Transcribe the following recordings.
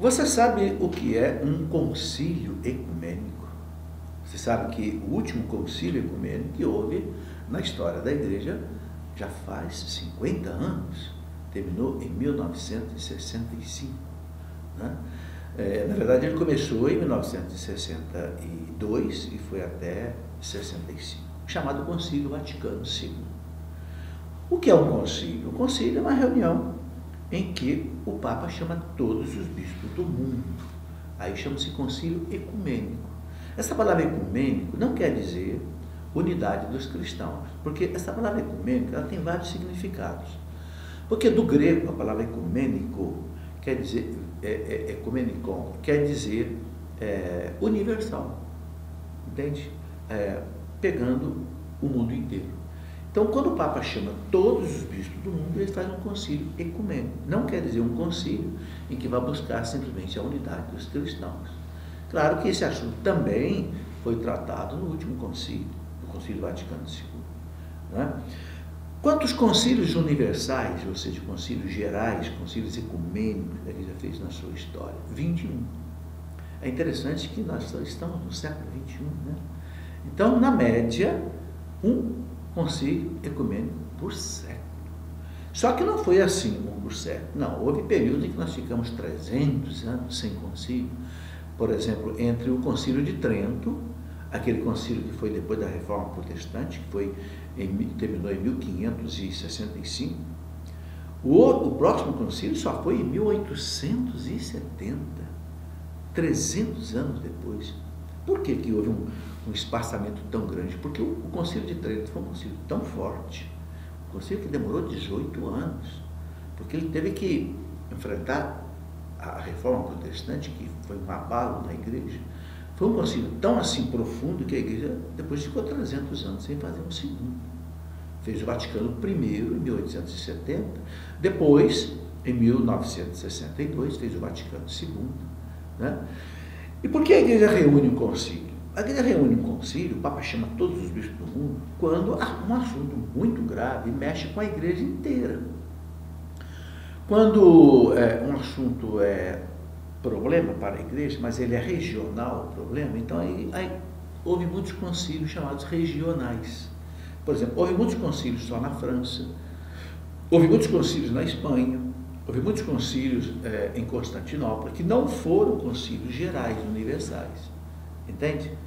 Você sabe o que é um concílio ecumênico? Você sabe que o último concílio ecumênico que houve na história da igreja já faz 50 anos, terminou em 1965. Né? Na verdade, ele começou em 1962 e foi até 65, chamado Concílio Vaticano II. O que é um concílio? O concílio é uma reunião em que o Papa chama todos os bispos do mundo. Aí chama-se concílio ecumênico. Essa palavra ecumênico não quer dizer unidade dos cristãos, porque essa palavra ecumênico ela tem vários significados. Porque do grego a palavra ecumênico quer dizer ecumenikon, quer dizer universal, entende? Pegando o mundo inteiro. Então, quando o Papa chama todos os bispos do mundo, ele faz um concílio ecumênico. Não quer dizer um concílio em que vai buscar simplesmente a unidade dos cristãos. Claro que esse assunto também foi tratado no último concílio, no Concílio Vaticano II. Né? Quantos concílios universais, ou seja, concílios gerais, concílios ecumênicos, a Igreja fez na sua história? 21. É interessante que nós estamos no século XXI. Né? Então, na média, um concílio ecumênico por século. Só que não foi assim, um por século. Não, houve períodos em que nós ficamos 300 anos sem concílio. Por exemplo, entre o Concílio de Trento, aquele concílio que foi depois da Reforma Protestante, que terminou em 1565, o próximo concílio só foi em 1870, 300 anos depois. Por que houve um espaçamento tão grande? Porque o Concílio de Trento foi um concílio tão forte, um concílio que demorou 18 anos, porque ele teve que enfrentar a Reforma Protestante, que foi um abalo na igreja. Foi um concílio tão assim profundo que a igreja depois ficou 300 anos sem fazer um segundo. Fez o Vaticano I em 1870, depois, em 1962, fez o Vaticano II. Né? E por que a igreja reúne um concílio? A igreja reúne um concílio, o Papa chama todos os bispos do mundo, quando há um assunto muito grave mexe com a igreja inteira. Quando um assunto é problema para a igreja, mas ele é regional o problema, então aí houve muitos concílios chamados regionais. Por exemplo, houve muitos concílios só na França, houve muitos concílios na Espanha, houve muitos concílios em Constantinopla, que não foram concílios gerais, universais. Entende?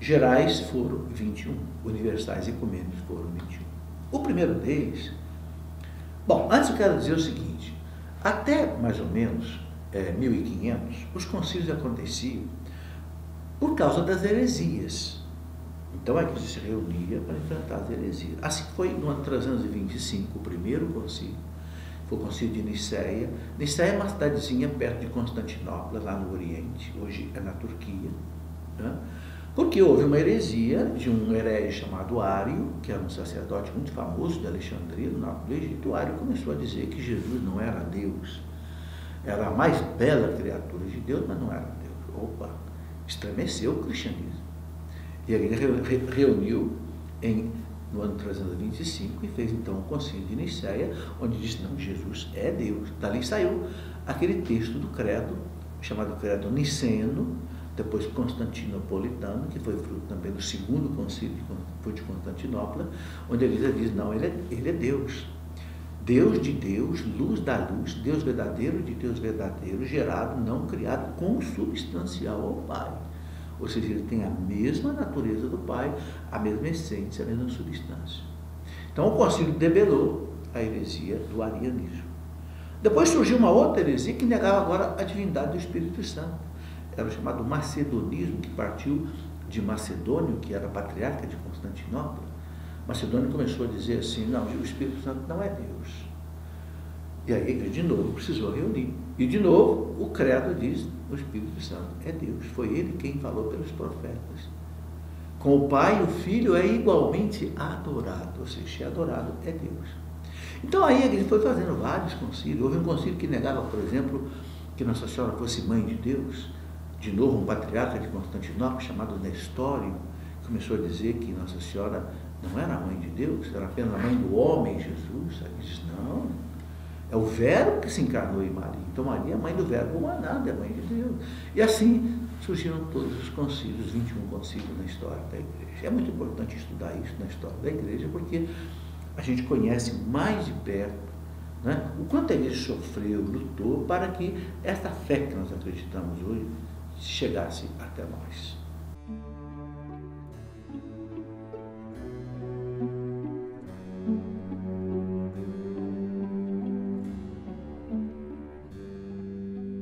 Gerais foram 21, universais e ecumênicos foram 21. O primeiro deles... Bom, antes eu quero dizer o seguinte, até mais ou menos 1500, os concílios aconteciam por causa das heresias. Então a igreja se reunia para enfrentar as heresias. Assim foi no ano 325, o primeiro concílio, foi o concílio de Niceia. Niceia é uma cidadezinha perto de Constantinopla, lá no Oriente, hoje é na Turquia, né? Porque houve uma heresia de um herege chamado Ário, que era um sacerdote muito famoso de Alexandria, no norte do Egito. O Ário começou a dizer que Jesus não era Deus, era a mais bela criatura de Deus, mas não era Deus. Opa, estremeceu o cristianismo. E a igreja reuniu no ano 325 e fez então o concílio de Niceia, onde disse, não, Jesus é Deus. Dali saiu aquele texto do credo, chamado credo niceno, depois constantinopolitano, que foi fruto também do segundo concílio de Constantinopla, onde a igreja diz, não, ele é Deus. Deus de Deus, luz da luz, Deus verdadeiro de Deus verdadeiro, gerado, não criado, consubstancial ao Pai. Ou seja, ele tem a mesma natureza do Pai, a mesma essência, a mesma substância. Então o concílio debelou a heresia do arianismo. Depois surgiu uma outra heresia que negava agora a divindade do Espírito Santo. Era o chamado macedonismo, que partiu de Macedônio, que era patriarca de Constantinopla. Macedônio começou a dizer assim, não, o Espírito Santo não é Deus. E aí a igreja de novo precisou reunir. E de novo o credo diz, o Espírito Santo é Deus. Foi ele quem falou pelos profetas. Com o Pai, o Filho é igualmente adorado, ou seja, se é adorado é Deus. Então aí a igreja foi fazendo vários concílios. Houve um concílio que negava, por exemplo, que Nossa Senhora fosse mãe de Deus. De novo, um patriarca de Constantinopla, chamado Nestório, começou a dizer que Nossa Senhora não era a mãe de Deus, era apenas a mãe do homem Jesus. Aí diz, não, É o Verbo que se encarnou em Maria. Então Maria é mãe do Verbo humanado, é mãe de Deus. E assim surgiram todos os concílios, 21 concílios na história da igreja. É muito importante estudar isso na história da igreja, porque a gente conhece mais de perto, né, o quanto a igreja sofreu, lutou para que esta fé que nós acreditamos hoje chegasse até nós.